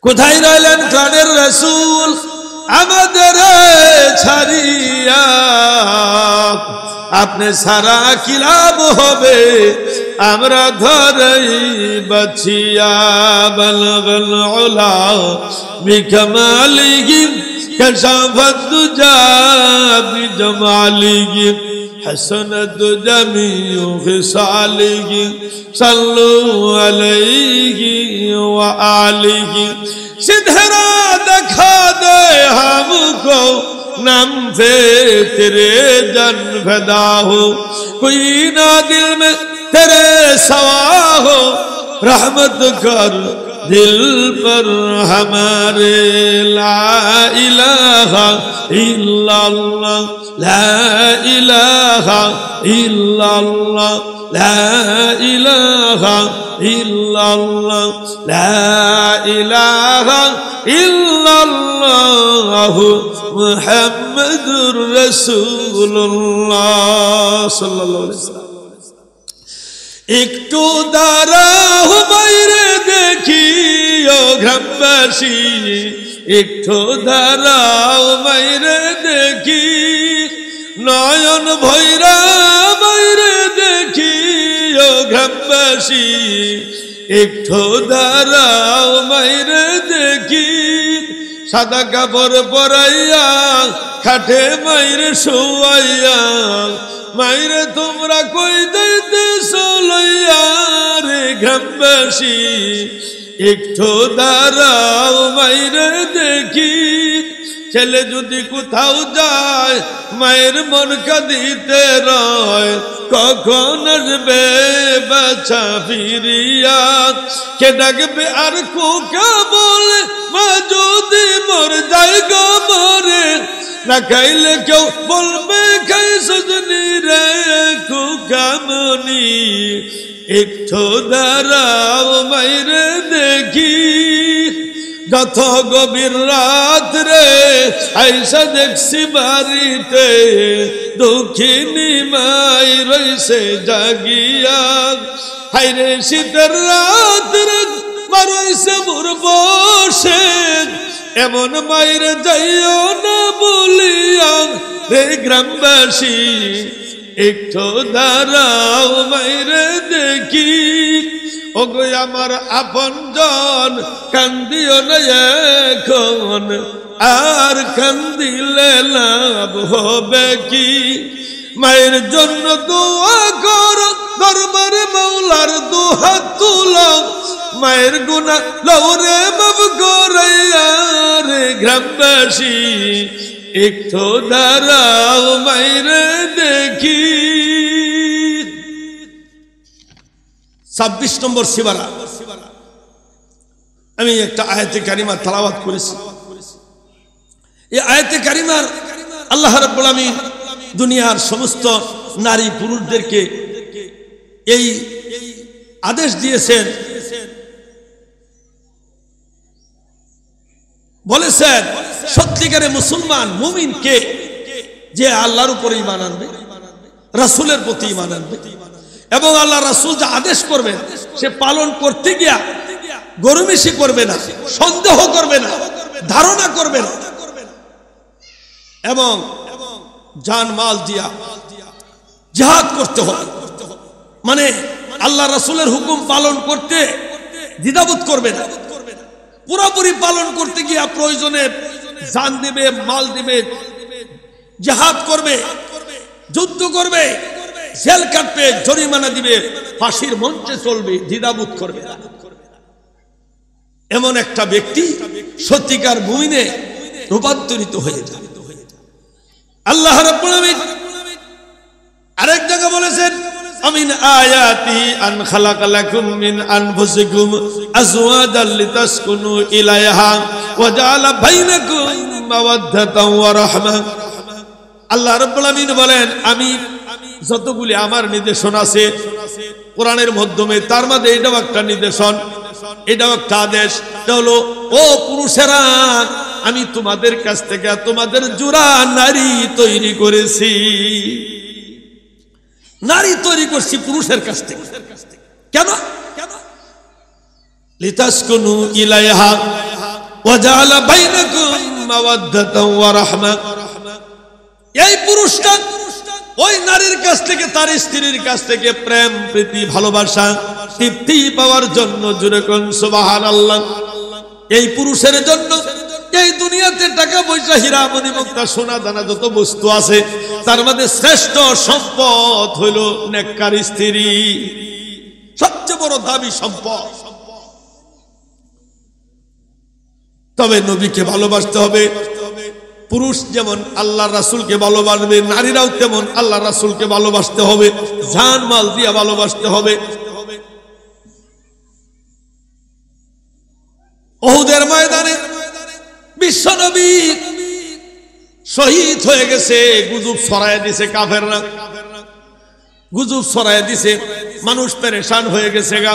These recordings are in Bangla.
কোথায় রইলেন প্রাণের রাসূল আমাদের ছাড়িয়া? আপনি সারা কি লাভ হবে আমরা ধরেই বাঁচিয়া? বলগল উলা বিকামালিহি কাশাফাত দুজা বিজামালিহি حسنت جميع خصاله صلوا عليه وآله सिद्धरा दिखा दे हमको नाम से तेरे जन फदा हो कोई ना दिल में तेरे सवा हो रहमत कर दिल पर हमारे ला इलाहा इल्लल्लाह ला इलाहा इल्लल्लाह ला इलाहा इल्लल्लाह ला इलाहा इल्लल्लाह मुहम्मदुर रसूलुल्लाह सल्लल्लाहु अलैहि वसल्लम। একটু দাঁড়াও বাইরে দেখি ও গ্রামবাসী, একটু দাঁড়াও বাইরে দেখি, নয়ন ভৈরা বাইরে দেখি ও গ্রামবাসী, একটু দাঁড়াও বাইরে দেখি। সাদা কাপড় পরাইয়া খাটে মাইরে শোয়াইয়া, মাইরে তোমরা কই যাইতেছো লইয়া রে গ্রামবাসী, একটু দাঁড়াও মাইরে দেখি। ছেলে যদি কোথাও যায় মায়ের মন কাঁদিতে রয়, কখন আসবে বাছা ফিরিয়া? কে ডাকবে আর কোকা বলে মা যদি মর যায় গো মরে? না খাইলে কেউ বলবে খাই সজনী রে কুকামনি, একটু দাঁড়াও মাইরে দেখি। যত গভীর রাত রে আইসা দেখছি বাড়িতে, দুঃখিনী মাই রইছে জাগিয়া। হাইরে শীতের রাত রে মারইছে মোর বসে, এমন মাইরে যাইও না বলিয়া রে গ্রামবাসী, একটু দাঁড়াও মাইরে দেখি। ওগো আমার আপনজন কান্দিও না এখন, আর কান্দিলে লাভ হবে কি? মায়ের জন্য দোয়া করো দরবারে মাওলার দুহাত তুলো, মায়ের গুনাহ লওরে মাফ করাইয়া রে গ্রামবাসী, একটু দাঁড়াও মাইরে দেখি। 26 নম্বর সিবারা আমি একটা আয়াতে কারিমা তেলাওয়াত করেছি। এই আয়াতে কারিমার আল্লাহ রাব্বুল আমিন দুনিয়ার সমস্ত নারী পুরুষদেরকে এই আদেশ দিয়েছেন, বলেছেন সত্যিকারে মুসলমান মুমিন কে? যে আল্লাহর উপরে ঈমান আনবে, রাসূলের প্রতি ঈমান আনবে, এবং আল্লাহ রাসূল যা আদেশ করবেন সে পালন করতে গিয়া গরমিশি করবে না, সন্দেহ করবে না, ধারণা করবে না, এবং জান মাল দিয়া জিহাদ করতে হবে। মানে আল্লাহ রাসূলের হুকুম পালন করতে দ্বিধাবোধ করবে না, পুরোপুরি পালন করতে গিয়া প্রয়োজনে জান দিবে, মাল দিবে, জিহাদ করবে, যুদ্ধ করবে, জেল কাটবে, জরিমানা দিবে, ফাঁসির মঞ্চে চলবে, দ্বিধাবোধ করবে না। এমন একটা ব্যক্তি সত্যিকার মুমিনে রূপান্তরিত হয়ে যায়। আল্লাহ রাব্বুল আমিন আরেক জায়গা বলেছেন, আমিন আয়াতি আন খালাকা লাকুম মিন আনফুসিকুম আজওয়াজাল লিতাসকুনু ইলাইহা ওয়া জাআলা বাইনাকুম মাওয়াদ্দাতান ওয়া রাহমা। আল্লাহ রাব্বুল আমিন বলেন, আমি যতগুলি আমার নির্দেশন আছে কোরআনের মাধ্যমে, তার মধ্যে এটাও একটা নির্দেশন, এটাও একটা আদেশ। এটা হলো, ও পুরুষেরা, আমি তোমাদের কাছ থেকে তোমাদের জোড়া নারী তৈরি করেছি। নারী তৈরি করছি পুরুষের কাছ থেকে। কেন? লিতাসকুনু ইলাইহা, ওয়াজাআলা বাইনাকুম মাওয়াদ্দাতাও ওয়া রাহমা। এই পুরুষটা ওই নারীর কাছ থেকে, তার স্ত্রীর কাছ থেকে প্রেম, প্রীতি, ভালোবাসা, তৃপ্তি পাওয়ার জন্য, জোরে কোন সুবহানাল্লাহ, এই পুরুষের জন্য এই দুনিয়াতে টাকা পয়সা, হীরা মণি মুক্তা সোনা দানা যত বস্তু আছে, তার মধ্যে শ্রেষ্ঠ সম্পদ হইল নেককার স্ত্রী, সবচেয়ে বড় দামি সম্পদ। তবে নবীকে ভালোবাসতে হবে। পুরুষ যেমন আল্লাহ রাসূলকে ভালোবাসবে, নারীরাও তেমন আল্লাহ রাসূলকে ভালোবাসতে হবে, জান মাল দিয়ে ভালোবাসতে হবে। উহুদের ময়দানে বিশ্বনবী শহীদ হয়ে গেছে, গুজব ছড়ায় দিছে কাফেররা, গুজব ছড়ায় দিছে, মানুষ পেরেশান হয়ে গেছে গা,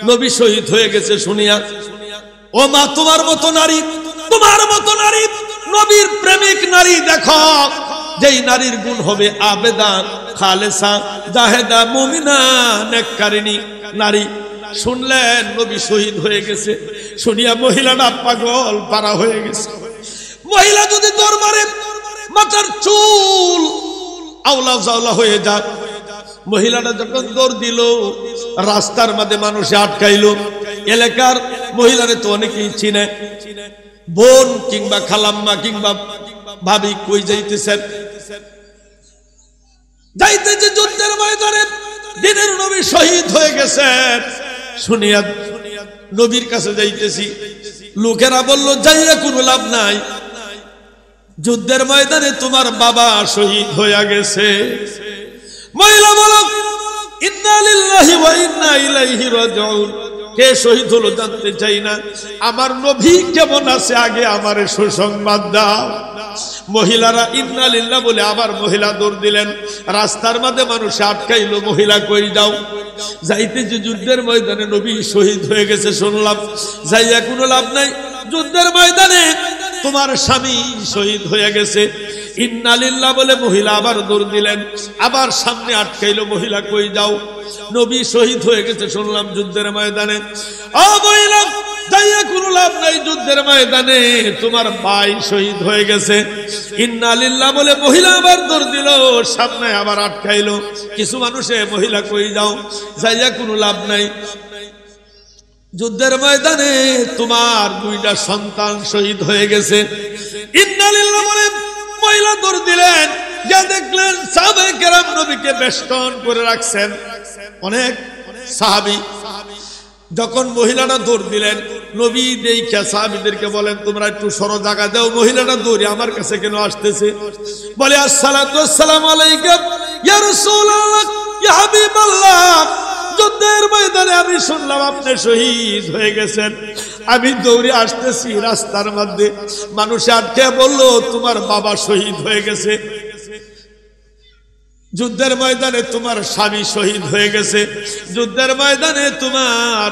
নবী শহীদ হয়ে গেছে শুনিয়া। ও মা, তোমার মতো নারী, তোমার মতো নারী, নবীর প্রেমিক নারী দেখো, যেই নারীর গুণ হবে আবেদা, খালেসা, জাহেদা, মুমিনা, নেককারিনী নারী। শুনলেন নবী শহীদ হয়ে গেছে, শুনিয়া মহিলাটা পাগল পারা হয়ে গেছে। মহিলা যদি দরবারে মাথার চুল আওলা জাওলা হয়ে যায়, মহিলাটা যখন দৌড় দিল, রাস্তার মধ্যে মানুষে আটকাইল। এলাকার মহিলারে তো অনেকেই চিনে, বোন কিংবা খালাম্মা কিংবা ভাবি, কই যাইতেছেন? যাইতেছে যুদ্ধের ময়দানে, দিনের নবী শহীদ হয়ে গেছেন শুনিয়া নবীর কাছে যাইতেছি। লোকেরা বলল, যাইয়া কোনো লাভ নাই, যুদ্ধের ময়দানে তোমার বাবা শহীদ হয়ে গেছে। মহিলা বলো, ইন্না লিল্লাহি ওয়া ইন্না ইলাইহি রাজিউন। কে শহীদ হলো জানতে চাই না, আমার নবী কেমন আছে আগে আমারে সুসংবাদ দাও। মহিলারা ইন্না লিল্লাহ বলে আবার মহিলা দৌড় দিলেন, রাস্তার মধ্যে মানুষ আটকাইলো, মহিলা কই যাও? যাইতে যে যুদ্ধের ময়দানে নবী শহীদ হয়ে গেছে শুনলাম, যাইয়া কোনো লাভ নাই, যুদ্ধের ময়দানে তোমার স্বামী শহীদ হয়ে গেছে। ইন্না লিল্লাহ বলে মহিলা আবার দৌড় দিলেন, আবার সামনে আটকাইলো, মহিলা কই যাও? নবী শহীদ হয়ে গেছে শুনলাম যুদ্ধের ময়দানে। ও মহিলা, যাইয়া কোনো লাভ নাই, যুদ্ধের ময়দানে তোমার ভাই শহীদ হয়ে গেছে। ইন্না লিল্লাহ বলে মহিলা আবার দৌড় দিল, সামনে আবার আটকাইলো। কিছু মানুষে মহিলা কই যাও? যাইয়া কোনো লাভ নাই, যুদ্ধের ময়দানে তোমার দুইটা সন্তান শহীদ হয়ে গেছে। ইন্না লিল্লাহ বলে মহিলা দৌড় দিলেন, যা দেখলেন সাহাবায়ে কেরাম নবীকে বেষ্টন করে রাখছেন। অনেক সাহাবী যখন মহিলাটা দৌড় দিলেন, নবী দেখে সাহাবীদেরকে বলেন, তোমরা একটু সরো, জায়গা দাও, মহিলাটা দৌড়ে আমার কাছে কেন আসতেছে? বলে, আসসালাতু ওয়াসসালামু আলাইকা ইয়া রাসূলুল্লাহ, ইয়া হাবিবাল্লাহ, যুদ্ধের ময়দানে আমি শুনলাম আপনি শহীদ হয়ে গেছেন, আমি দৌড়ে আসতেছি, রাস্তার মধ্যে মানুষ আটকে বলল তোমার বাবা শহীদ হয়ে গেছে, যুদ্ধের ময়দানে তোমার স্বামী শহীদ হয়ে গেছে, যুদ্ধের ময়দানে তোমার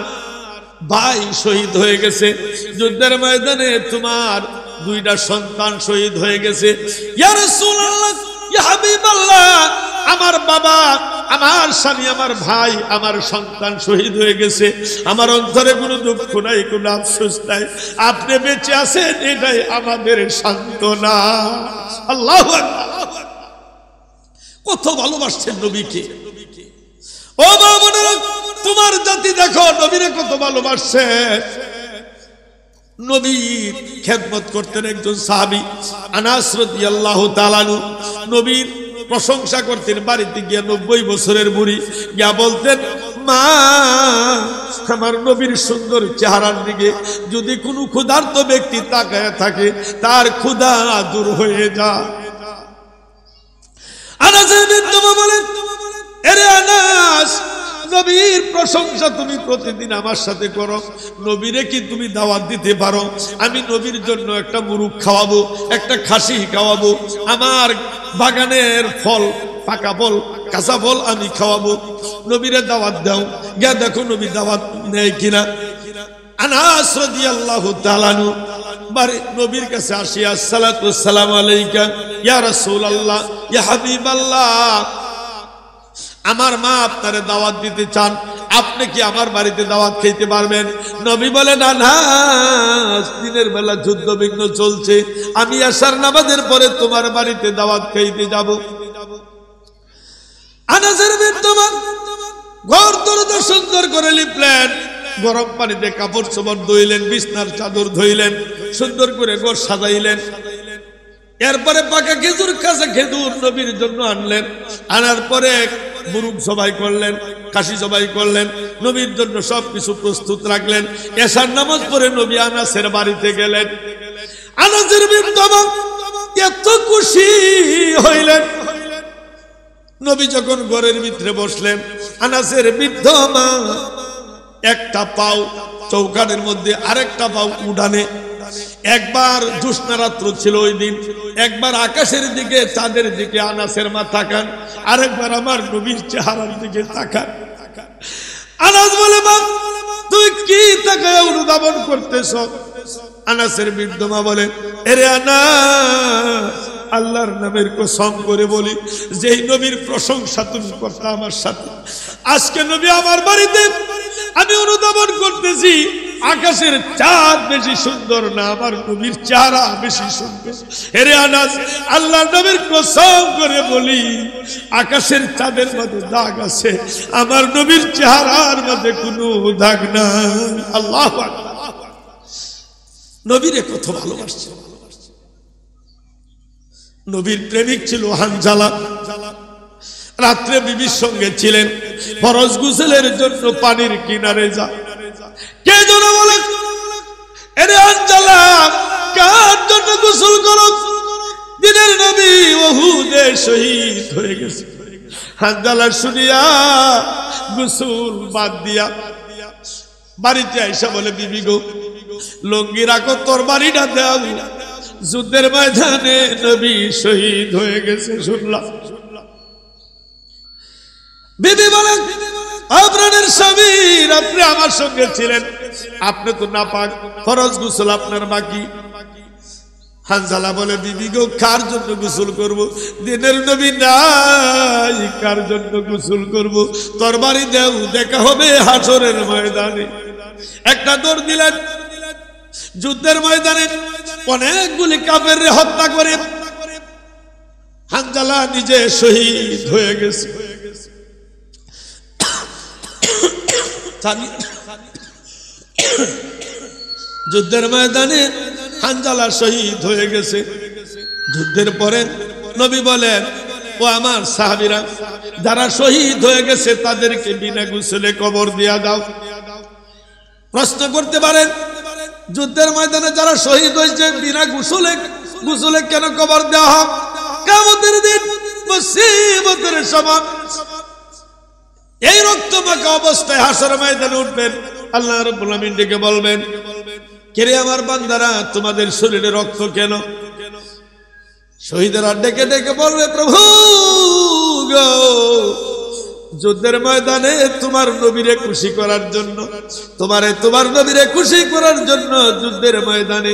ভাই শহীদ হয়ে গেছে, যুদ্ধের ময়দানে তোমার দুইটা সন্তান শহীদ হয়ে গেছে। ইয়া রাসূলুল্লাহ, ইয়া হাবিবাল্লাহ, আমার বাবা, আমার স্বামী, আমার ভাই, আমার সন্তান শহীদ হয়ে গেছে, আমার অন্তরে কোনো দুঃখ নাই, কোনো আফসোস নাই, আপনি বেঁচে আছেন, এটাই আমাদের সান্ত্বনা। আল্লাহু আকবার। কত ভালোবাসছেন নবীকে। ও বাবা, তোমার জাতি দেখো নবীরে কত ভালোবাসছে। নবীর খেদমত করতেন একজন সাহাবী আনাস রাদিয়াল্লাহু তাআলা আনহু, নবীর প্রশংসা করতেন। বাড়িতে গিয়ে 90 বছরের বুড়ি গিয়া বলতেন, মা, আমার নবীর সুন্দর চেহারার দিকে যদি কোনো ক্ষুধার্ত ব্যক্তি তাকায় থাকে, তার ক্ষুধা দূর হয়ে যায়। আনাসের বিধবা বলেন, এরে আনাস, নবীর প্রশংসা তুমি প্রতিদিন আমার সাথে করো, নবীরে কি তুমি দাওয়াত দিতে পারো? আমি নবীর জন্য একটা মুরগ খাওয়াবো, একটা খাসি খাওয়াবো, আমার বাগানের ফল, পাকা ফল, কাঁচা ফল আমি খাওয়াবো, নবীরে দাওয়াত দাও। গিয়া দেখো নবী দাওয়াত নেয় কিনা। আনাস রাদিয়াল্লাহু তাআলা আনহু বাড়ি নবীর কাছে আসি, আসসালাতু ওয়াসসালামু আলাইকা ইয়া রাসূলুল্লাহ, ইয়া হাবিবাল্লাহ, আমার মা আপনারে দাওয়াত দিতে চান, আপনি কি আমার বাড়িতে দাওয়াত খেতে পারবেন? নবী বলে না না, দিনের বেলা যুদ্ধ বিঘ্ন চলছে, আমি আশার নামাজের পরে তোমার বাড়িতে দাওয়াত খেতে যাব। আনাসের বিদ্যমান ঘর দরজা সুন্দর করে লিপলেন, গরম পানিতে কাপড় চোপড় ধুইলেন, বিছনার চাদর ধুইলেন, সুন্দর করে ঘর সাজাইলেন। এরপরে পাকা খেজুর, কাঁচা খেজুর নবীর জন্য আনলেন। আনার পরে মুরুব সবাই করলেন, কাশি সবাই করলেন, নবীর জন্য সবকিছু প্রস্তুত রাখলেন। এশার নামাজ পড়ে নবী আনাসের বাড়িতে গেলেন। আনাসের বিদ্যমান এত খুশি হইলেন, নবী যখন ঘরের ভিতরে বসলেন, আনাসের বৃদ্ধ মা একটা পাও চৌকানের মধ্যে, আরেকটা পাও উঠানে। একবার জ্যোৎস্না রাত্র ছিল ওই দিন, একবার আকাশের দিকে চাঁদের দিকে আনাসের মা তাকান, আরেকবার আমার নবীর চেহারার দিকে তাকান। আনাস বলে, মা তুই কি তাকায় অনুধাবন করতেছ? আনাসের বৃদ্ধ মা বলে, এরে আনাস, আল্লাহর নামের কসম করে বলি, যেই নবীর প্রশংসা তুমি করতে আমার সাথে, আজকে নবী আমার বাড়িতে, আমি অনুধাবন করতেছি আকাশের চাঁদ বেশি সুন্দর না, আমার নবীর চেহারা বেশি সুন্দর। হেরে আনাস, আল্লাহর নামের কসম করে বলি, আকাশের চাঁদের মধ্যে দাগ আছে, আমার নবীর চেহারার মধ্যে কোনো দাগ নাই। আল্লাহু আকবার। নবীরে কত ভালোবাসছে। নবীর প্রেমিক ছিল হানজালা। রাত্রে বিবির সঙ্গে ছিলেন, ফরজ গোসলের জন্য পানির কিনারে যা। কে যেন বলে, এরে হানজালা, কার জন্য গোসল করো? দিনের নবী উহুদে শহীদ হয়ে গেছে। হানজালা শুনিয়া গোসল বাদ দিয়া বাড়িতে আইসা বলে, বিবি গো, লঙ্গি রাখো, তোর বাড়িটা দাও, যুদ্ধের ময়দানে নবী শহীদ হয়ে গেছে শুনলাম। বিবি বলেন, আপনার স্বামী রাত্রে আমার সঙ্গে ছিলেন, আপনি তো নাপাক, ফরজ গোসল আপনার বাকি। হানজালা বলে, বিবি গো, কার জন্য গোসল করব? দিনের নবী নাই, কার জন্য গোসল করব? তোর বাড়ি দেও, দেখা হবে হাসরের ময়দানে। একটা দৌড় দিলেন। যুদ্ধের ময়দানে অনেকগুলি কাফেররে হত্যা করে হানজালা নিজে শহীদ হয়ে গেছে। যুদ্ধের ময়দানে হানজালা শহীদ হয়ে গেছে। যুদ্ধের পরে নবী বলেন, ও আমার সাহাবীরা, যারা শহীদ হয়ে গেছে তাদেরকে বিনা গোসলে কবর দিয়া দাও। প্রশ্ন করতে পারেন, যুদ্ধের ময়দানে যারা শহীদ হয়েছে বিনা গোসলে কেন কবর দেওয়া হয়? কিয়ামতের দিন মুসিবতের সময় এই রক্তমাখা অবস্থায় হাসর ময়দানে উঠবেন, আল্লাহ রাব্বুল আমিন ডেকে বলবেন, কে রে আমার বান্দারা, তোমাদের শরীরে রক্ত কেন? শহীদেরা ডেকে ডেকে বলবে, প্রভু গো, যুদ্ধের ময়দানে তোমার নবীরে খুশি করার জন্য, তোমার নবীরে খুশি করার জন্য যুদ্ধের ময়দানে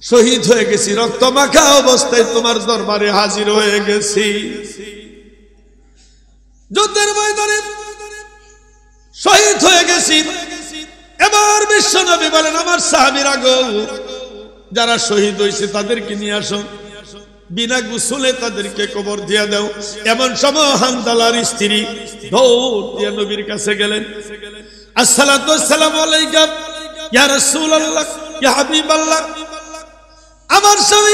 শহীদ হয়ে গেছি, রক্তমাখা অবস্থায় তোমার দরবারে হাজির হয়ে গেছি। যুদ্ধের ময়দানে শহীদ হয়ে গেছি। এবার বিশ্ব নবী বলেন, আমার সাহাবীরা গো, যারা শহীদ হয়েছে তাদেরকে নিয়ে আসো, বিনা গোসলে তাদেরকে কবর দিয়া দাও। এমন সময় হানজালার স্ত্রী দৌড় দিয়ে নবীর কাছে গেলেন। আসসালাতু ওয়াসসালামু আলাইকা ইয়া রাসূলুল্লাহ, ইয়া হাবিবাল্লাহ। আমার স্বামী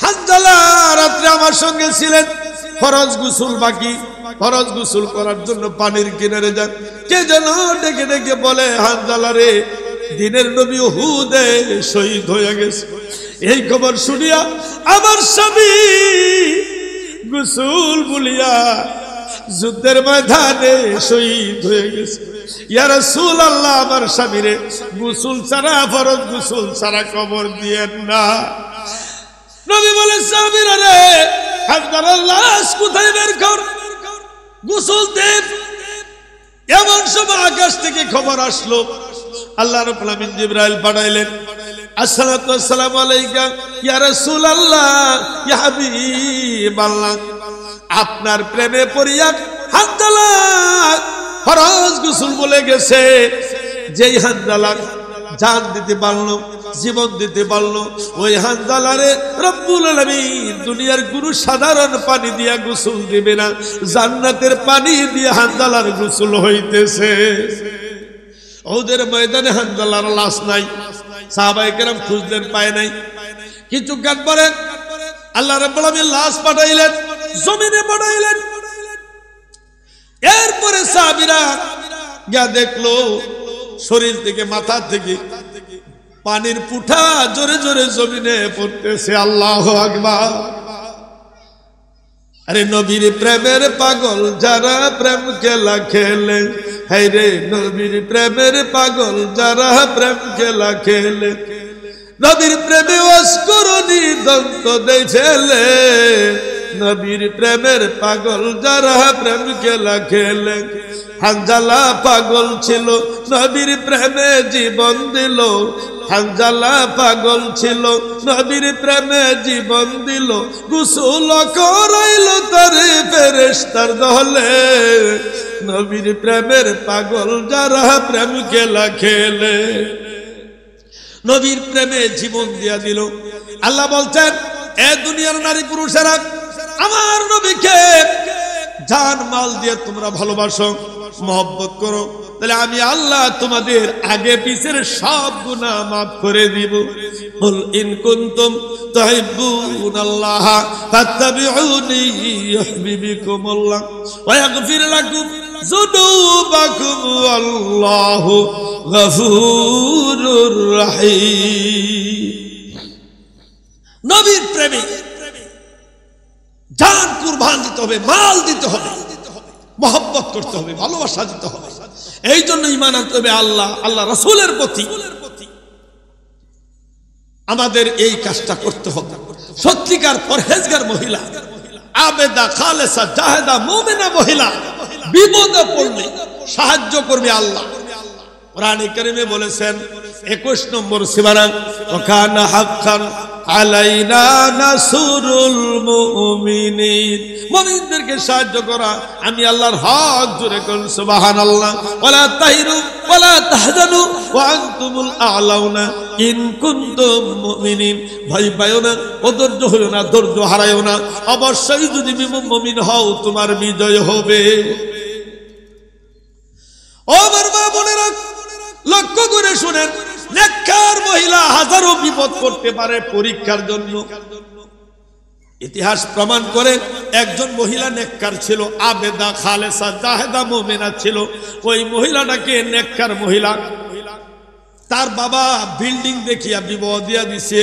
হানজালা রাত্রে আমার সঙ্গে ছিলেন, ফরজ গোসল বাকি, ফরজ গোসল করার জন্য পানির কিনারে যান। কে যেন ডেকে ডেকে বলে, হানজালা রে, দিনের নবী উহুদে শহীদ হয়ে গেছে। এই খবর শুনিয়া আমার স্বামী গোসল ভুলিয়া যুদ্ধের ময়দানে শহীদ হয়ে গেছে। ইয়া রাসূলুল্লাহ, আমার স্বামীরে গোসল ছাড়া, ফরজ গোসল ছাড়া কবর দিয়েন না। নবী বলে, স্বামীরা রে, হানজালার লাশ কোথায় বের কর, গোসল দেন। এমন সময় আকাশ থেকে খবর আসলো, আল্লাহ রাব্বুল আমিন জিবরাইল পাঠাইলেন। আসসালাতু ওয়াসসালামু আলাইকা ইয়া রাসূলুল্লাহ, ইয়া হাবিবাল্লাহ। আপনার প্রেমে পড়িয়া হানজালা ফরজ গোসল বলে গেছে। যেই হানজালা জান দিতে পারলো, জীবন দিতে পারলো, ওই হানজালারে রব্বুল আলামিন দুনিয়ার কোনো সাধারণ পানি দিয়া গোসল দিবে না, জান্নাতের পানি দিয়ে হানজালার গোসল হইতেছে। ওদের ময়দানে হানজালার লাশ নাই, সাহাবায়ে কেরাম খুঁজলেন, পায় নাই। কিছুক্ষণ পরে আল্লাহ রাব্বুল আলামিন লাশ পাঠাইলেন, জমিনে পাঠাইলেন। এরপরে সাহাবীরা গিয়া দেখলো শরীর থেকে মাথা থেকে পানির পুঠা জোরে জোরে জমিনে পড়তেছে। আল্লাহু আকবার। আরে নবীর প্রেমের পাগল যারা প্রেম খেলা খেলে, হায় রে নবীর প্রেমের পাগল যারা প্রেম খেলা খেলে, নবীর প্রেমে অস্করণী দন্ত দেয় ফেলে, নবীর প্রেমের পাগল যারা প্রেম খেলা খেলে। হানজালা পাগল ছিল, নবীর প্রেমে জীবন দিল। হানজালা পাগল ছিল, নবীর প্রেমে জীবন দিল। গোসল করাইল তার ফেরেশতার দলে, নবীর প্রেমের পাগল যারা প্রেম খেলা খেলে, নবীর প্রেমে জীবন দিয়া দিল। আল্লাহ বলছেন, এ দুনিয়ার নারী পুরুষেরা আমার নবীকে জান মাল দিয়ে তোমরা ভালোবাসো, মহব্বত করো, তাহলে আমি আল্লাহ তোমাদের আগে পিছের সব গুনাহ মাফ করে দিব। কুল ইন কুনতুম তুহিব্বুনাল্লাহ ফাত্তাবিউনি ইউহিব্বুকুমুল্লাহ ওয়া ইয়াগফির লাকুম যুনুবাকুম ওয়াল্লাহু গফুরুর রহিম। নবীর প্রেমে জান কুরবান দিতে হবে, মাল দিতে হবে, মহব্বত করতে হবে, ভালোবাসা দিতে হবে। এই জন্য ঈমান আনতে হবে আল্লাহ আল্লাহ রাসূলের প্রতি। আমাদের এই কাজটা করতে হবে। সত্যিকার পরহেজগার মহিলা, আবেদা খালেসা জাহেদা মুমিনা মহিলা বিপদে পড়লে সাহায্য করবে আল্লাহ। কোরআনে কারিমে বলেছেন 21 নম্বর সূরা, ওয়া কানা হাক্কান আলাইনা নাসরুল মুমিনিন, মুমিনদেরকে সাহায্য করা আমি আল্লাহর হক। জোরে করুন সুবহানাল্লাহ। ওয়ালা তাহিনু ওয়ালা তাহজানু ওয়া আনতুমুল আ'লাউনা ইন কুনতুম মুমিনিন, ভয় পাইও না, অধৈর্য হইও না, ধৈর্য হারাইও না, অবশ্যই যদি মুমিন হও তোমার বিজয় হবে। ও আমার মা বোনেরা, লক্ষ্য করে শুনেন, নেককার মহিলা হাজারো বিপদ করতে পারে পরীক্ষার জন্য। ইতিহাস প্রমাণ করে একজন মহিলা নেককার ছিল, আবেদা খালেসা জাহেদা মুমিনা ছিল। ওই মহিলাটাকে নেককার মহিলা, তার বাবা বিল্ডিং দেখিয়া বিবাহ দিয়া দিছে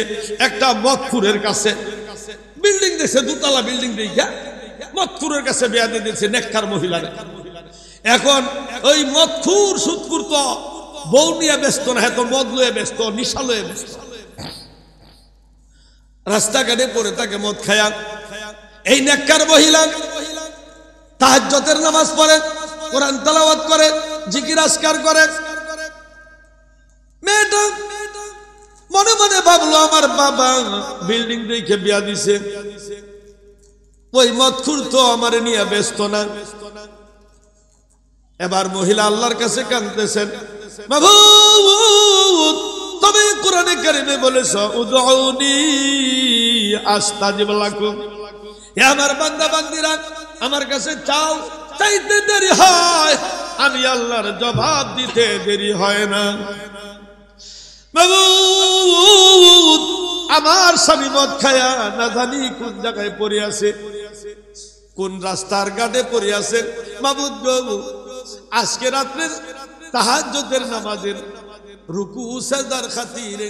একটা মদখুরের কাছে। বিল্ডিং দেখছে, দুতলা বিল্ডিং দেখিয়া মদখুরের কাছে বিয়া দিয়ে দিচ্ছে নেককার মহিলারা। এখন ওই মদখুর সুদখুর তো বউ নিয়ে ব্যস্ত না, হ্যাঁ তো মদ লয়ে ব্যস্ত, নিশা লয়ে ব্যস্ত, রাস্তাঘাটে পড়ে তাকে মদ খায়া। এই নেককার মহিলা তাহাজ্জুদের নামাজ পড়ে, কোরআন তেলাওয়াত করে, জিকির আজকার করে। মেয়েটা মনে মনে ভাবলো, আমার বাবা বিল্ডিং দেখে বিয়া দিছে, ওই মদখুর তো আমার নিয়ে ব্যস্ত না। এবার মহিলা আল্লাহর কাছে কাঁদতেছেন, মাবুদ তবে কোরআনে কারিমে বলেছো উদউনি আস্তাজিব লাকুম, হে আমার বান্দা বান্দিরা আমার কাছে চাও, চাইতে দেরি হয়, আমি আল্লাহর জবাব দিতে দেরি হয় না। মাবুদ আমার স্বামী মদ খায়া না জানি কোন জায়গায় পড়ে আছে, কোন রাস্তার ঘাটে পড়ে আছে। মাবুদ গো, আজকে রাত্রে তাহাজ্জুদের নামাজের রুকু সাজদার খাতিরে,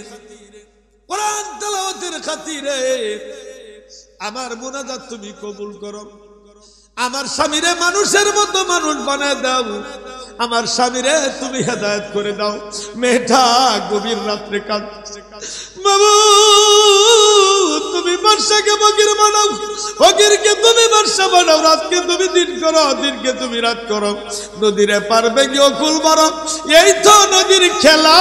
কোরআন তেলাওয়াতের খাতিরে আমার মুনাজাত তুমি কবুল করো। আমার স্বামীরে মানুষের মতো মানুষ বানায় দাও, আমার স্বামীরে তুমি হেদায়েত করে দাও। মেয়েটা গভীর রাত্রে কাঁদছে, মাবুদ তুমি বাদশাকে ফকির বানাও, ফকিরকে তুমি বাদশা বানাও, রাতকে তুমি দিন করো, দিনকে তুমি রাত করো। নদীরে পারবে কি অকুল মারো, এই তো নদীর খেলা।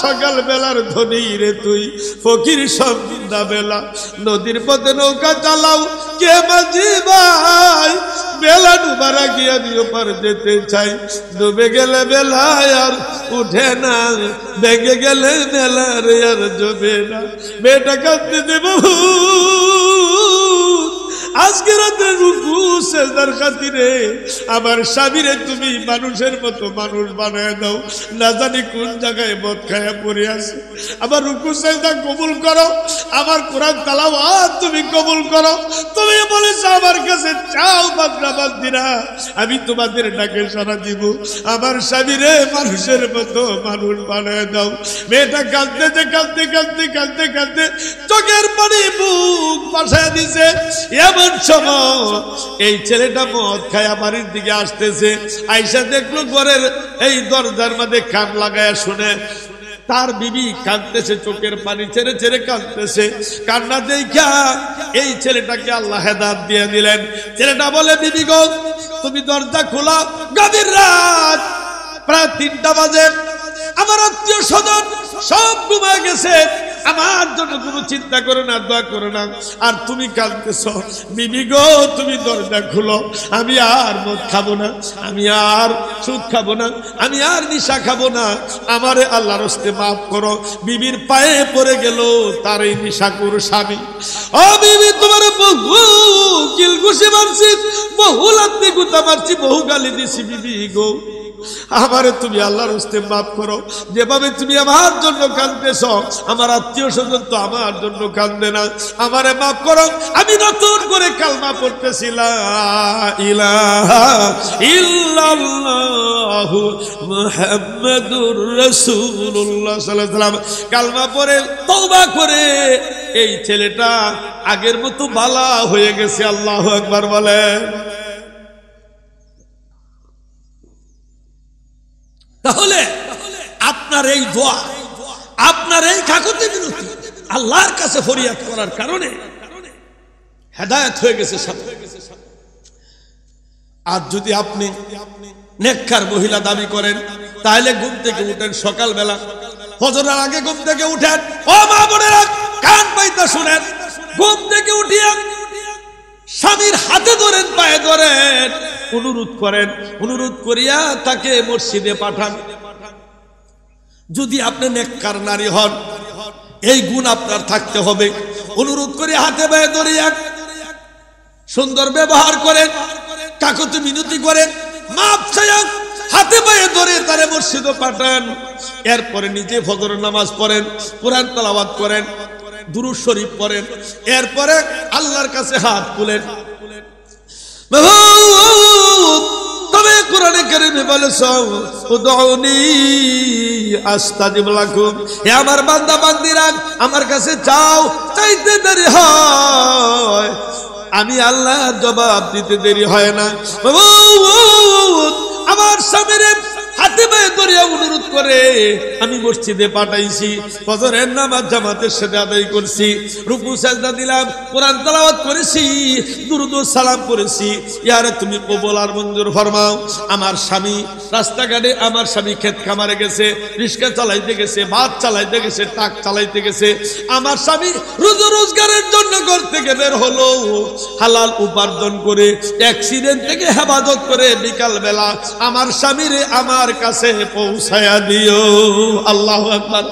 সকাল বেলার ধনী রে তুই, ফকির সন্ধ্যা বেলা নদীর পথে নৌকা চালাও। কে মাঝি ভাই বেলা ডুবার আগে আমি ওপার যেতে চাই, ডুবে গেলে বেলা আর উঠে না, ভেঙে গেলে বেলা রে আর জমে না। মেয়েটা কাঁদতে দেব আজকে রাতে রুকু সেজদার খাতিরে আমার স্বামীরে তুমি মানুষের মতো মানুষ বানায় দাও। না জানি কোন জায়গায় মদ খায়া পড়ে আছে, আমার রুকু সেজদা কবুল করো, আমার কোরআন তেলাওয়াত তুমি কবুল করো। তুমি বলেছো আমার কাছে চাও বান্দাবান্দিরা, আমি তোমাদের ডাকে সাড়া দিব। আমার স্বামীরে মানুষের মতো মানুষ বানায় দাও। মেয়েটা কাঁদতে কাঁদতে কাঁদতে কাঁদতে কাঁদতে চোখের পানি বুক পাশায় দিছে। এমন সময় এই ছেলেটা মদ খায়া বাড়ির দিকে আসতেছে, আইসা দেখলো ঘরের এই দরজার মধ্যে কান লাগায়া শুনে তার বিবি কাঁদতেছে, চোখের পানি ছেড়ে ছেড়ে কাঁদতেছে। কান্না দেখা এই ছেলেটাকে আল্লাহ হেদায়েত দিয়ে দিলেন। ছেলেটা বলে, বিবি গো তুমি দরজা খোলা, গভীর রাত প্রায় 3টা বাজে, আমার আত্মীয় স্বজন সব ঘুমায় গেছে, আমার জন্য কোনো চিন্তা করো না, দোয়া করো না, আর তুমি কাঁদতেছ। বিবি গো তুমি দরজা খুলো, আমি আর মদ খাবো না, আমি আর সুদ খাবো না, আমি আর নিশা খাবো না, আমারে আল্লাহর হস্তে মাফ করো। বিবির পায়ে পড়ে গেল তার এই নিশাকুর স্বামী। ও বিবি তোমার বহু কিলঘুষি মারছি, বহু লাত্তি গুতা মারছি, বহু গালি দিছি, বিবি গো আমারে তুমি আল্লাহর হস্তে মাফ করো। যেভাবে তুমি আমার জন্য কাঁদতেছ, আমার আত্মীয় স্বজন তো আমার জন্য কাঁদবে না, আমারে মাফ করো। আমি নতুন করে কালমা পড়তেছি, লা ইলাহা ইল্লাল্লাহু মুহাম্মাদুর রাসূলুল্লাহ সাল্লাল্লাহু আলাইহি ওয়াসাল্লাম কালমা পড়ে তওবা করে এই ছেলেটা আগের মতো বালা হয়ে গেছে। আল্লাহু আকবার বলেন। তাহলে আপনার এই দোয়া, আপনার এই কাকুতি মিনতি আল্লাহর কাছে ফরিয়াদ করার কারণে হেদায়েত হয়ে গেছে। আর যদি আপনি নেককার মহিলা দাবি করেন, তাহলে ঘুম থেকে উঠেন সকালবেলা, ফজরের আগে ঘুম থেকে উঠেন। ও মা বোনেরা কান পাইতে শুনেন, ঘুম থেকে উঠিয়া স্বামীর হাতে ধরেন, পায়ে ধরেন, অনুরোধ করেন, অনুরোধ করিয়া তাকে মসজিদে পাঠান। যদি আপনি নেককার নারী হন, এই গুণ আপনার থাকতে হবে। অনুরোধ করে হাতে পায়ে ধরিয়া সুন্দর ব্যবহার করেন, কাকুতি মিনতি করেন, মাপ চাইয়া হাতে পায়ে ধরে তারে মসজিদে পাঠান। এরপরে নিজে ফজরের নামাজ পড়েন, কোরআন তেলাওয়াত করেন, দুরূদ শরীফ পড়েন, এরপরে আল্লাহর কাছে হাত তুলেন। তবে কোরআনে কারিমে বলেছে, উদউনি আস্তাজিব লাকুম, হে আমার বান্দা বান্দিরা আমার কাছে চাও, চাইতে দেরি হয়, আমি আল্লাহ জবাব দিতে দেরি হয় না। আমার স্বামীর হাতে পায়ে ধরিয়া অনুরোধ করে আমি মসজিদে পাঠাইছি, ফজরের নামাজ জামাতের সাথে আদায় করছি, রুকু সাজদা দিলাম, কোরআন তেলাওয়াত করেছি, দুরূদ ও সালাম করেছি। ইয়ারে তুমি কবুল আর মঞ্জুর ফরমাও। আমার স্বামী রাস্তাঘাটে, আমার স্বামী ক্ষেত খামারে গেছে, রিক্সা চালাইতে গেছে, বাস চালাইতে গেছে, ট্রাক চালাইতে গেছে, আমার স্বামী রোজগারের জন্য ঘর থেকে বের হলো, হালাল উপার্জন করে, অ্যাক্সিডেন্ট থেকে হেফাজত করে বিকাল বেলা আমার স্বামীরে আমার কাছে পৌঁছায়া দিও। আল্লাহু আকবার।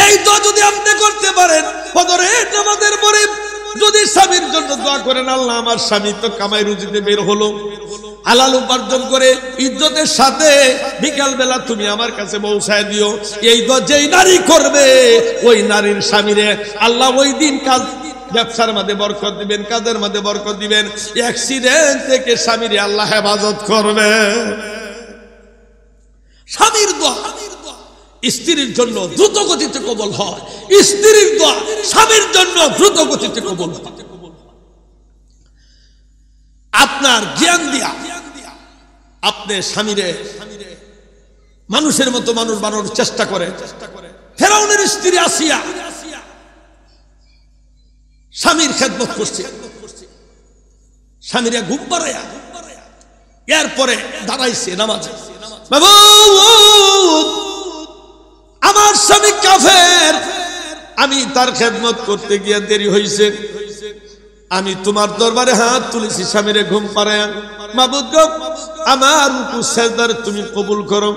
এই তো যদি আপনি করতে পারেন, ফজরের নামাজের পরে যদি স্বামীর জন্য দোয়া করেন, আল্লাহ আমার স্বামী তো কামাই রুজিতে বের হলো, হালাল উপার্জন করে ইজ্জতের সাথে বিকাল বেলা তুমি আমার কাছে পৌঁছায় দিও। এই দোয়া যেই নারী করবে, ওই নারীর স্বামীরে আল্লাহ ওই দিন কাজ, ব্যবসার মধ্যে বরকত দিবেন, কাজের মধ্যে বরকত দিবেন, অ্যাক্সিডেন্ট থেকে স্বামীরে আল্লাহ হেফাজত করবে। স্বামীর দোয়া স্ত্রীর জন্য দ্রুত গতিতে কবুল হয়, স্ত্রীর দোয়া স্বামীর জন্য দ্রুত গতিতে কবুল হয়। আপনার জ্ঞান দিয়া আপনি স্বামীরে মানুষের মতো মানুষ বানানোর চেষ্টা করে। ফেরাউনের স্ত্রী আসিয়া স্বামীর খেদমত করছে, স্বামীরা ঘুম পাড়াইয়া এরপরে দাঁড়াইছে নামাজে, আমার স্বামী কাফের, আমি তার খেদমত করতে গিয়ে দেরি হয়েছে, আমি তোমার দরবারে হাত তুলেছি স্বামীরে ঘুম পাড়ায়। মাবুদ গো, আমার রুকু সিজদার তুমি কবুল করো,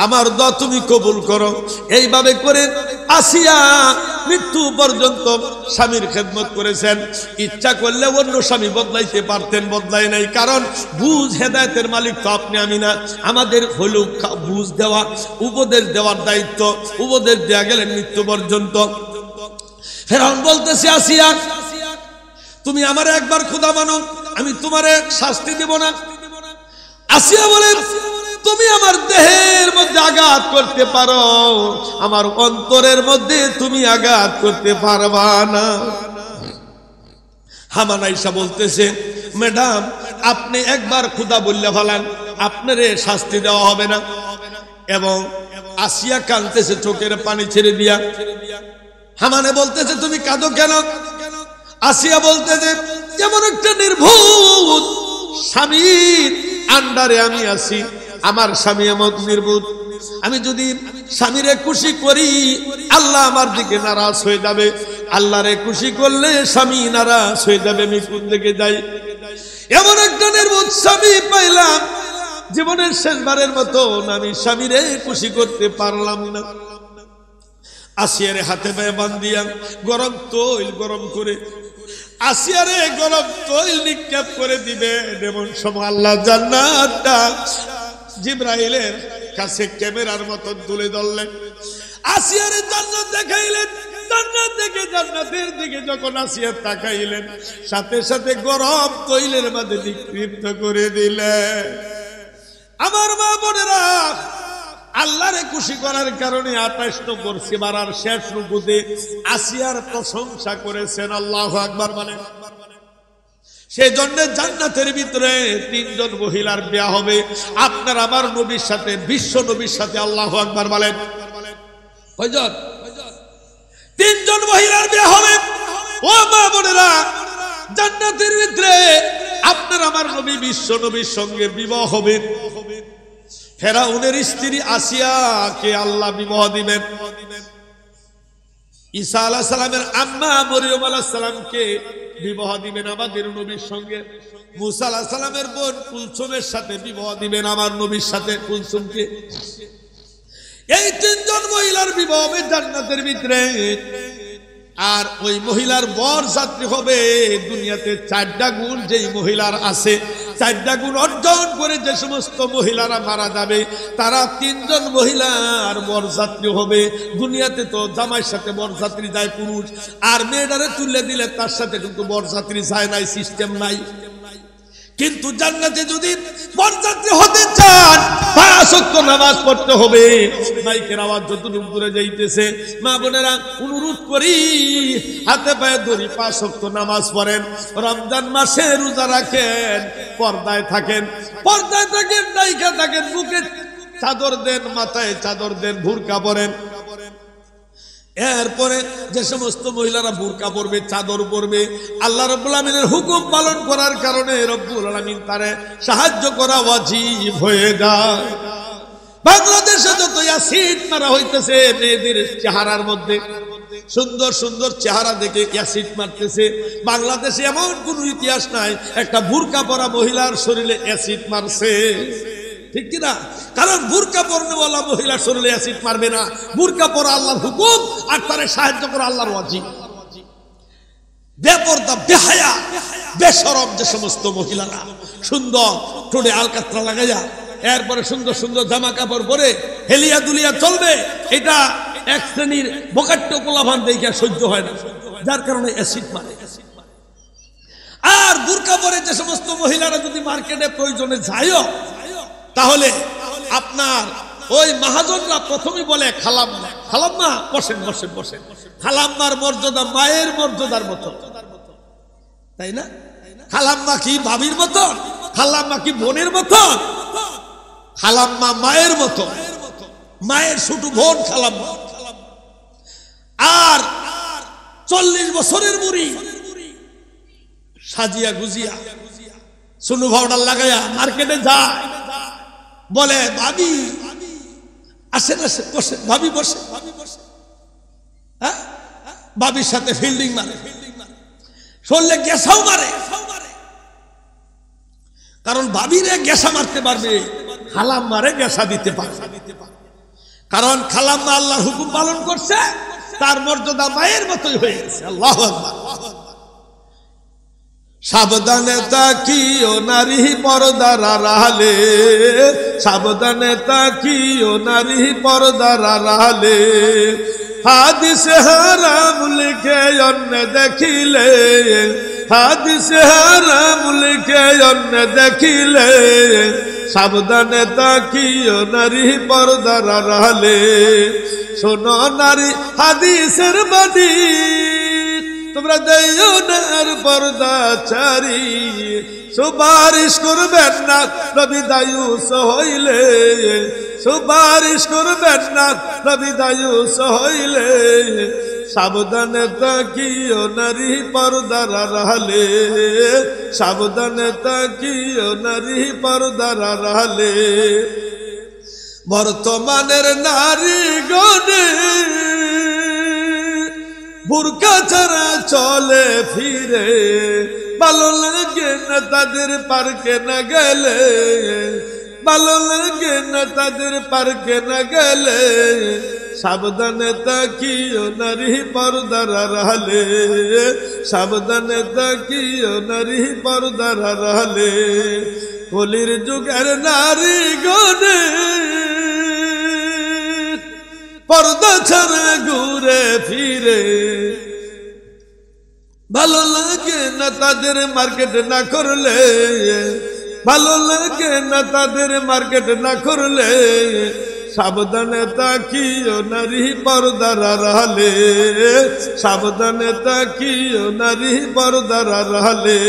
আমার দোয়া তুমি কবুল করো। এইভাবে করে আসিয়া মৃত্যু পর্যন্ত স্বামীর খেদমত করেছেন। ইচ্ছা করলে অন্য স্বামী বদলাইতে পারতেন, বদলাই নাই। কারণ বুঝ হেদায়েতের মালিক তো আপনি আমি না, আমাদের হলো বুঝ দেওয়া, উপদেশ দেওয়ার দায়িত্ব। উপদেশ দেয়া গেলেন মৃত্যু পর্যন্ত। ফেরাউন বলতেছে, আসিয়া তুমি আমারে একবার খোদা মানো, আমি তোমারে শাস্তি দেব না। আসিয়া বলেন, তুমি আমার দেহের মধ্যে আঘাত করতে পারো, আমার অন্তরের মধ্যে তুমি আঘাত করতে পারবা না। হামান আয়েশা বলতেছে, ম্যাডাম আপনি একবার খোদা বললে ফেলান, আপনারে শাস্তি দেওয়া হবে না। এবং আসিয়া কাঁদতেছে চোখের পানি ছেড়ে দিয়া। হামানে বলতেছে, তুমি কাঁদো কেন? আসিয়া বলতেছে, যেমন একটা নির্ভুল স্বামীর আন্ডারে আমি আছি, আমার স্বামী এমন নির্ভুল। আমি যদি স্বামীরে খুশি করি, আল্লাহ আমার দিকে নারাজ হয়ে যাবে, আল্লাহরে খুশি করলে স্বামী নারাজ হয়ে যাবে। আমি কোন দিকে যাই? এমন একটা নির্ভুল স্বামী পাইলাম, জীবনের শেষবারের মতো আমি স্বামীরে খুশি করতে পারলাম না। আসিয়ারে হাতে পায়ে বান্ধিয়া গরম তৈল গরম করে আসিয়ারে গরম তৈল নিক্ষেপ করে দিবেন। এমন সময় আল্লাহ জান্নাতটা জিবরাইলের কাছে ক্যামেরার মতো তুলে ধরলেন। আসিয়ারে জান্নাত দেখাইলেন। জান্নাত দেখে জান্নাতের দিকে যখন আসিয়া তাকাইলেন, সাথে সাথে গরম তৈলের মধ্যে নিক্ষিপ্ত করে দিলেন। আমার মা বোনেরা, আল্লাহরে খুশি করার কারণে 28 নম্বর সিমারার শেষ রুকুতে আসিয়ার প্রশংসা করেছেন। আল্লাহু আকবার বলেন। সেই জন্য জান্নাতের ভিতরে 3 জন মহিলার বিয়ে হবে আপনার আমার নবীর সাথে, বিশ্ব নবীর সাথে। আল্লাহু আকবার বলেন। কয়জন? 3 জন মহিলার বিয়ে হবে। ও মা বোনেরা, জান্নাতের ভিতরে আপনার আমার নবী বিশ্ব নবীর সঙ্গে বিবাহ হবে। ফেরাউনের স্ত্রী আসিয়াকে আল্লাহ বিবাহ দিবেন। ঈসা আলাইহিস সালামের আম্মা মরিয়ম আলাইহিস সালামকে বিবাহ দিবেন আমাদের নবীর সঙ্গে। মুসা আলাইহিস সালামের বোন কুলসুমের সাথে বিবাহ দিবেন আমার নবীর সাথে, কুলসুমকে। এই 3 জন মহিলার বিবাহ হবে জান্নাতের ভিতরে। আর ওই মহিলার বর যাত্রী হবে দুনিয়াতে 4টা গুণ যেই মহিলার আছে, 4টা গুণ অর্জন করে যে সমস্ত মহিলারা মারা যাবে, তারা 3 জন মহিলার বরযাত্রী হবে। দুনিয়াতে তো জামাইয়ের সাথে বরযাত্রী যায় পুরুষ, আর মেয়েটারে তুলে দিলে তার সাথে কিন্তু বরযাত্রী যায় নাই, সিস্টেম নাই। কিন্তু জান্নাতে যদি বরযাত্রী হতে চান, 5 ওয়াক্ত নামাজ পড়তে হবে। মাইকের আওয়াজ যতদূর দূরে যাইতেছে, মা বোনেরা অনুরোধ করি, হাতে পায়ে ধরি 5 ওয়াক্ত নামাজ পড়েন। রমজান মাসে রোজা রাখেন, পর্দায় থাকেন, পর্দায় থাকেন, নাইকা থাকেন, বুকে চাদর দেন, মাথায় চাদর দেন, বুরকা পরেন। এরপরে যে সমস্ত মহিলারা বুরকা পরবে, চাদর পরবে, আল্লাহ রাব্বুল আমিনের হুকুম পালন করার কারণে রব্বুল আলামিন তারে সাহায্য করা ওয়াজিব হয়ে যায়। বাংলাদেশে যত অ্যাসিড মারা হইতেছে মেয়েদের চেহারার মধ্যে, সুন্দর সুন্দর চেহারা দেখে অ্যাসিড মারতেছে। বাংলাদেশে এমন কোন ইতিহাস নাই একটা বুরকা পরা মহিলার শরীরে অ্যাসিড মারছে, ঠিক কিনা? কারণ বুরকা পরনেওয়ালা মহিলার শরীরে অ্যাসিড মারবে না। বুরকা পরা আল্লাহর হুকুম, আর তারে সাহায্য করা আল্লাহর ওয়াজিব। বেপরদা, বেহায়া, বেশরম যে সমস্ত মহিলারা সুন্দর ঠোঁটে আলকাতরা লাগাইয়া, এরপরে সুন্দর সুন্দর জামা কাপড় পরে হেলিয়া দুলিয়া চলবে, এটা এক শ্রেণীর বোকাট্ট পোলাভান দেখে সহ্য হয় না, যার কারণে অ্যাসিড মারে। আর বুরকা পরে যে সমস্ত মহিলারা যদি মার্কেটে প্রয়োজনে যায়ও, তাহলে আপনার ওই মাহাজনরা প্রথমে বলে খালাম্মা, খালাম্মা বসেন বসেন বসেন। খালাম্মার মর্যাদা মায়ের মর্যাদার মতো, তাই না? খালাম্মা কি ভাবির মতো? খালাম্মা কি বোনের মতো? খালাম্মা মায়ের মতো, মায়ের ছোট বোন খালাম্মা। আর 40 বছরের বুড়ি সাজিয়া গুজিয়া সুনু পাউডার লাগাইয়া মার্কেটে যায়, বলে ভাবি আসেন আসেন বসেন, ভাবি বসে, ভাবির সাথে ফিল্ডিং মারে। শরীরে গ্যাসাও মারে, কারণ ভাবিরে গ্যাসা মারতে পারবে, খালাম মারে গ্যাসা দিতে পারবে। কারণ খালাম্মা আল্লাহর হুকুম পালন করছে, তার মর্যাদা মায়ের মতোই হয়ে গেছে। আল্লাহু আকবার। সাবধানে তাকিও নারী পর্দার আড়ালে, সাবধানে তাকিও নারী পর্দার আড়ালে, হাদিসে হারাম লিখে অন্য দেখিলে, হাদিসে হারাম লিখে অন্য দেখিলে, সাবধানে তাকিও নারী পর্দার আড়ালে। শোনো নারী হাদিসের বাণী, তোমরা দেও না আর পর্দা চারি, সুপারিশ করবেন না নবী দায়ুস হইলে, সুপারিশ করবেন না নবী দায়ুস হইলে, সাবধানে তাকিও নারী পর্দার আড়ালে, সাবধানে তাকিও নারী পর্দার আড়ালে। বর্তমানের নারী গণে বুরকা ছাড়া চলে ফিরে, ভালো লাগে না তাদের পার্কে না গেলে, ভালো লাগে না তাদের পার্কে না গেলে, সাবধানে তাকিও নারী পর্দার আড়ালে, সাবধানে তাকিও নারী পর্দার আড়ালে। কলির যুগের নারী গণে পর্দা ছাড়া ঘুরে ফিরে, ভালো লাগে না তাদের মার্কেট না করলে, ভালো লাগে না তাদের মার্কেট না করলে, সাবধানে তাকিও নারী পর্দার আড়ালে, সাবধানে তাকিও নারী পর্দার আড়ালে।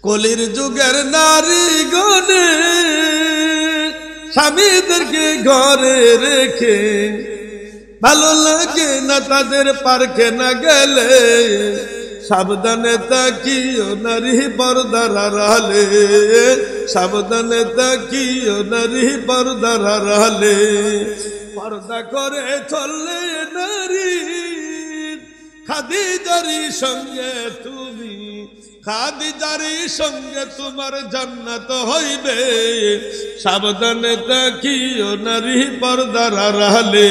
কলির যুগের নারী গণে স্বামীদেরকে ঘরে রেখে, ভালো লাগে না তাদের পার্কে না গেলে, সাবধানে তাকিও নারী পর্দার আড়ালে, সাবধানে তাকিও নারী পর্দার আড়ালে। পর্দা করে চললে নারী খাদিজারি সঙ্গে তুমি, খাদিজারি সঙ্গে তোমার জান্নাত হইবে, সাবধানে তাকিও নারী পর্দার আড়ালে।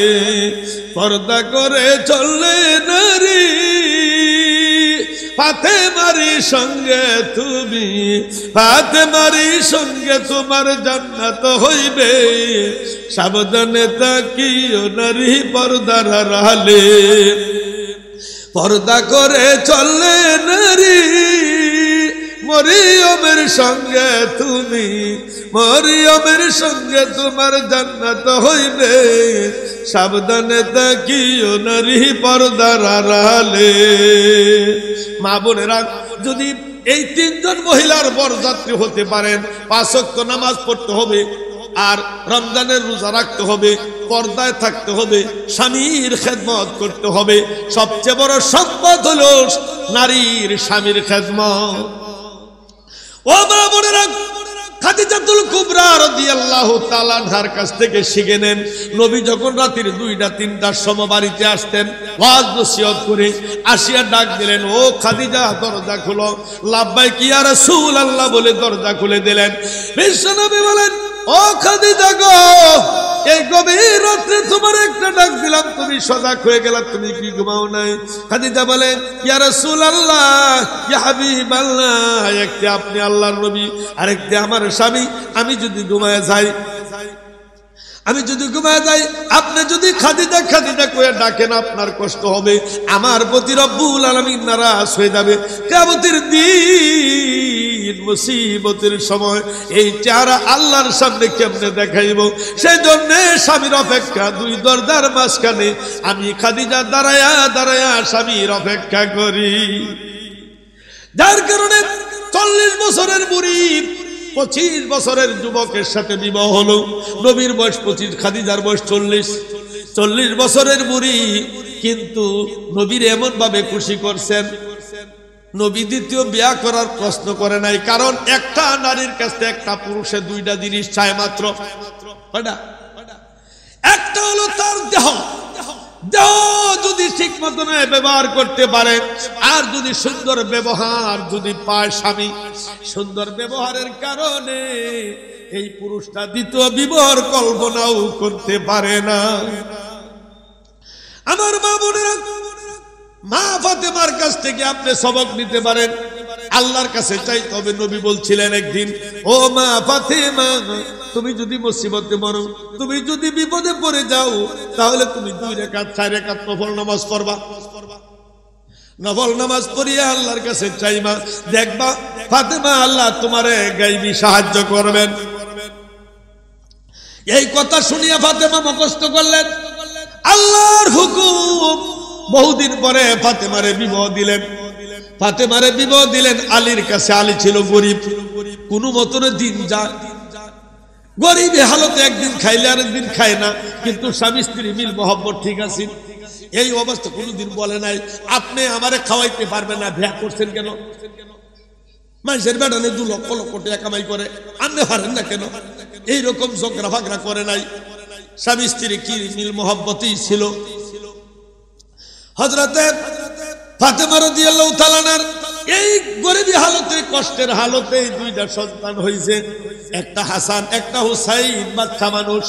পর্দা করে চললে নারী ফাতেমারি সঙ্গে তুমি, ফাতেমারি সঙ্গে তোমার জান্নাত হইবে, সাবধানে তাকিও নারী পর্দার আড়ালে। পর্দা করে চললে নারী মরিয়মের সঙ্গে তুমি, মরিয়মের সঙ্গে তোমার জান্নাত হইবে, সাবধানে তাকিও নারী পর্দার আড়ালে। মা বোনেরা, যদি এই তিনজন মহিলার বরযাত্রী হতে পারেন, 5 ওয়াক্ত নামাজ পড়তে হবে, আর রমজানের রোজা রাখতে হবে, পর্দায় থাকতে হবে, স্বামীর খেদমত করতে হবে। সবচেয়ে বড় সম্পদ হলো নারীর স্বামীর খেদমত। ও মা বোনেরা, খাদিজাতুল কুবরা রাদিয়াল্লাহু তাআলা আনহার কাছ থেকে শিখে নেন। নবী যখন রাতের 2টা-3টার সময় বাড়িতে আসতেন, ওয়াজ নসিহত করে আসিয়া ডাক দিলেন, ও খাদিজা দরজা খুলো। লাব্বাইক ইয়া রাসূলুল্লাহ বলে দরজা খুলে দিলেন। বিশ্বনবী বলেন, ও খাদিজা গো, এই গভীর রাত্রে তোমার একটা ডাক দিলাম, তুমি সজাগ হয়ে গেলা, তুমি কি ঘুমাও নাই? খাদিজা বলেন, ইয়া রাসূলুল্লাহ, ইয়া হাবিবাল্লাহ, একটি আপনি আল্লাহর নবী, আরেকটি আমার স্বামী। আমি যদি ঘুমায় যাই, আমি যদি ঘুমায় যাই, আপনি যদি খাদিজা খাদিজা কয়ে ডাকেন, আপনার কষ্ট হবে, আমার প্রতি রব্বুল আলামিন নারাজ হয়ে যাবে। কিয়ামতের দিন মুসিবতের সময় এই চেহারা আল্লাহর সামনে কেমনে দেখাইব? সেই জন্য স্বামীর অপেক্ষা 2 দরজার মাঝখানে আমি খাদিজা দাঁড়ায়া দাঁড়ায়া স্বামীর অপেক্ষা করি। যার কারণে 40 বছরের বুড়ি 25 বছরের যুবকের সাথে বিবাহ হলো। নবীর বয়স 25, খাদিজার বয়স 40। 40 বছরের বুড়ি, কিন্তু নবীর এমন ভাবে খুশি করছেন, নবী দ্বিতীয় বিয়া করার প্রশ্ন করে নাই। কারণ একটা নারীর কাছে একটা পুরুষে 2টা জিনিস চায় মাত্র। একটা হলো তার দেহ, দেহ যদি ঠিক মতন ব্যবহার করতে পারে, আর যদি সুন্দর ব্যবহার যদি পায় স্বামী, সুন্দর ব্যবহারের কারণে এই পুরুষটা দ্বিতীয় বিবাহের কল্পনাও করতে পারে না। আমার মা বোনেরা, মা ফাতেমার কাছ থেকে আপনি সবক নিতে পারেন, আল্লাহর কাছে চাইতে হবে। নবী বলছিলেন একদিন, ও মা ফাতেমা, তুমি যদি মুসিবতে মরো, তুমি যদি বিপদে পড়ে যাও, তাহলে তুমি 2 রাকাত 4 রাকাত নফল নামাজ পড়বা। নফল নামাজ পড়িয়া আল্লাহর কাছে চাইবা, দেখবা ফাতেমা আল্লাহ তোমারে গায়বী সাহায্য করবেন। এই কথা শুনিয়া ফাতেমা মুখস্থ করলেন, আল্লাহর হুকুম। বহুদিন পরে ফাতেমারে বিবাহ দিলেন। ফাতেমারে বিবাহ দিলেন আলীর কাছে। আলী ছিল গরিব, কোনো মতনে দিন যায়, গরিব হালতে, একদিন খাইলে আরেকদিন খায় না, কিন্তু স্বামী স্ত্রী মিল মহব্বত ঠিক আছে। এই অবস্থা কোনোদিন বলে নাই আপনি আমারে খাওয়াইতে পারবেন না, ভ্যা করছেন কেন? মানুষের বেড়ানে 2 লক্ষ লক্ষ টাকা কামাই করে, আনতে পারেন না কেন? এইরকম ঝগড়া ফাগড়া করে নাই। স্বামী স্ত্রী কি মিল মহব্বতই ছিল। হযরতে ফাতেমা রাদিয়াল্লাহু তাআলা আনহার এই গরিবী হালতে, কষ্টের হালতে 2টা সন্তান হয়েছে, একটা হাসান একটা হুসাইন, বাচ্চা মানুষ।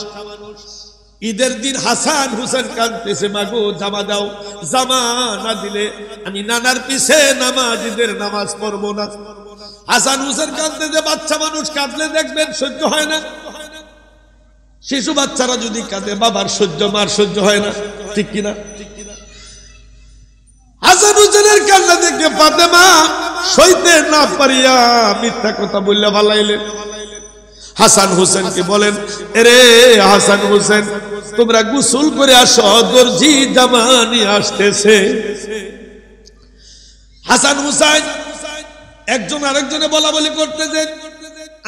ঈদের দিন হাসান হুসেন কাঁদতেছে, মাগো জামা দাও, জামা না দিলে আমি নানার পিছে নামাজ, ঈদের নামাজ পড়বো না। হাসান হুসেন কাঁদতেছে, বাচ্চা মানুষ কাঁদলে দেখবেন সহ্য হয় না। শিশু বাচ্চারা যদি কাঁদে, বাবার সহ্য, মার সহ্য হয় না, ঠিক কিনা? হাসান হুসেনের কান্না দেখে ফাতেমা সইতে না পারিয়া মিথ্যা কথা বললে ভালাইলেন। হাসান হুসেনকে বলেন, এরে হাসান হুসেন, তোমরা গোসল করে আসো, দর্জি জামা নিয়ে আসতেছে। হাসান হুসাইন একজন আরেকজনে বলা বলি করতেছেন,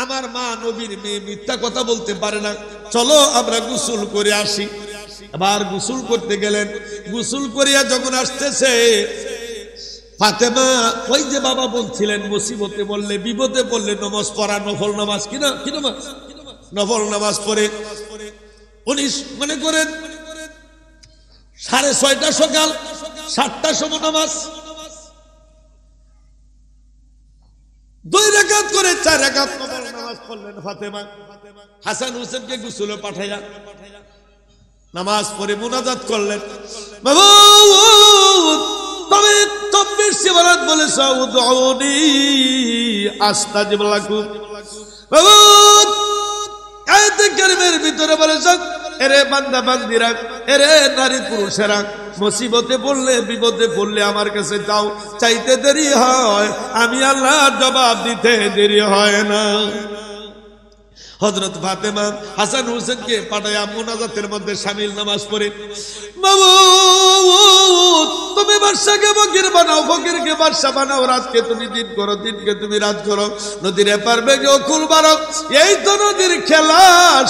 আমার মা নবীর মেয়ে মিথ্যা কথা বলতে পারে না, চলো আমরা গোসল করে আসি। আবার গোসল করতে গেলেন। গোসল করিয়া যখন আসতেছে, ফাতেমা ওই যে বাবা বলছিলেন মুসিবতে বললে, বিপদে পড়লে নামাজ পড়া, নফল নামাজ, কিনা কি নামাজ, নফল নামাজ পড়ে উনি মনে করেন 6:30 সকাল, 7টার সময় নামাজ, 2 রাকাত করে 4 রাকাত নফল নামাজ পড়লেন ফাতেমা। হাসান হুসেনকে গোসলে পাঠাইয়া নামাজ পড়ে মুনাজাত করলেন, মাবুদ তবে 24 সিবারাত বলেছ, উদউনি আস্তাজিব লাকুম। মাবুদ আয়াতে কারিমের ভিতরে বলেছ, এরে বান্দা বান্দিরা, এরে নারী পুরুষেরা, মুসিবতে পড়লে, বিপদে পড়লে আমার কাছে যাও, চাইতে দেরি হয়, আমি আল্লাহর জবাব দিতে দেরি হয় না। হযরত ফাতেমা হাসান হুসেনকে পাঠায়া মুনাজাতের মধ্যে শামিল, নামাজ পড়ে, মাবুদ তুমি বাদশাকে ফকির বানাও, ফকিরকে বাদশা বানাও, রাতকে তুমি দিন করো, দিনকে তুমি রাত করো, নদীর এপার বেগে অকুল বারো, এই তো নদীর খেলা,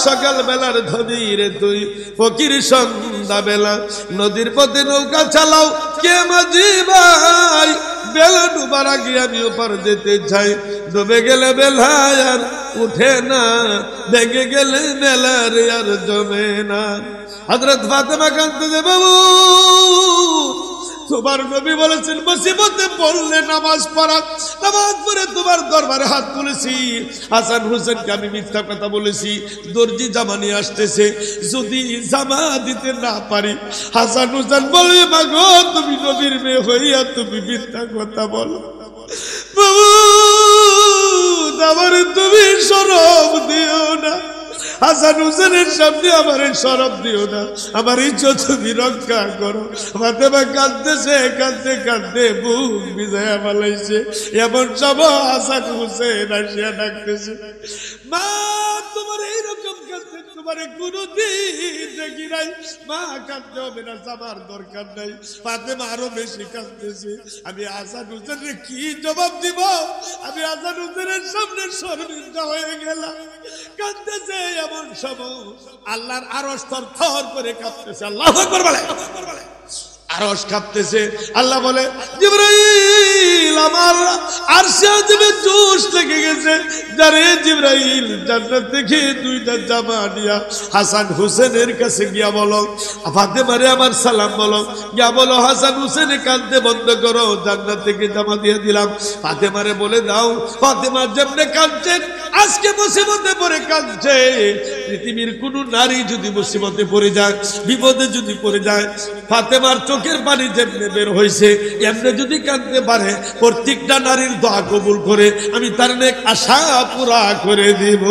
সকাল বেলার ধনী রে তুই, ফকির সন্ধ্যা বেলা, নদীর পথে নৌকা চালাও, কে মাঝি ভাই, বেলা ডুবার আগে আমি ওপার যেতে চাই, ডুবে গেলে বেলা আর উঠে না, ভেঙে গেলে বেলার আর জমে না। হযরত ফাতেমা কাঁদতে, বাবু তোমার নবী বলেছেন মুসিবতে পড়লে নামাজ পড়া, নামাজ পড়ে তোমার দরবারে হাত তুলেছি। হাসান হুসেনকে আমি মিথ্যা কথা বলেছি, দর্জি জামা নিয়ে আসতেছে, যদি জামা দিতে না পারি। হাসান হুসেন বলে, মাগো তুমি নবীর মেয়ে হইয়া তুমি মিথ্যা কথা বলো, বাবু আমার তুমি শরম দিও না, হাসান হুসেনের সামনে আমার শরম দিও না, আমার ইজ্জত তুমি রক্ষা করো। ফাতেমা কাঁদতেছে, কাঁদতে কাঁদতে বুক ভিজাইয়া ফেলাইছে। এমন সময় হাসান হুসেন আসিয়া ডাকতেছে, মা তোমার এইরকম কাঁদতে তোমার কোনদিন দেখি নাই, মা কাঁদতে হবে না, যাবার দরকার নাই। ফাতেমা আরো বেশি কাঁদতেছে। আমি হাসান হুসেনের কি জবাব দিব? আমি হাসান হুসেনের সামনে শর্মিন্দা হয়ে গেলাম। কাঁদতেছে, এমন সময় আল্লাহর আরশ থরথর করে কাঁপতেছে। আল্লাহু আকবার বলে, আরশ কাঁপতেছে। আল্লাহ বলে, জিবরাইল জিবরাইল আমার আরশে আজিমে জোশ লেগে গেছে। যারে জিবরাইল জান্নাত থেকে দুইটা জামা নিয়া হাসান হুসেনের কাছে গিয়া বলো, ফাতেমারে আমার সালাম বলো, গিয়া বলো হাসান হুসেনে কাঁদতে বন্ধ করো, জান্নাত থেকে জামা দিয়ে দিলাম। ফাতেমারে বলে দাও, ফাতেমা যেমনে কাঁদছেন আজকে মুসিবতে পড়ে কাঁদছে। পৃথিবীর কোন নারী যদি মুসিবতে পড়ে যায়, বিপদে যদি পড়ে যায়, ফাতেমার চোখের পানি যেমনে বের হয়েছে এমনি যদি কাঁদতে পারে, প্রত্যেকটা নারীর দোয়া কবুল করে আমি তার নেক আশা পুরা করে দিব।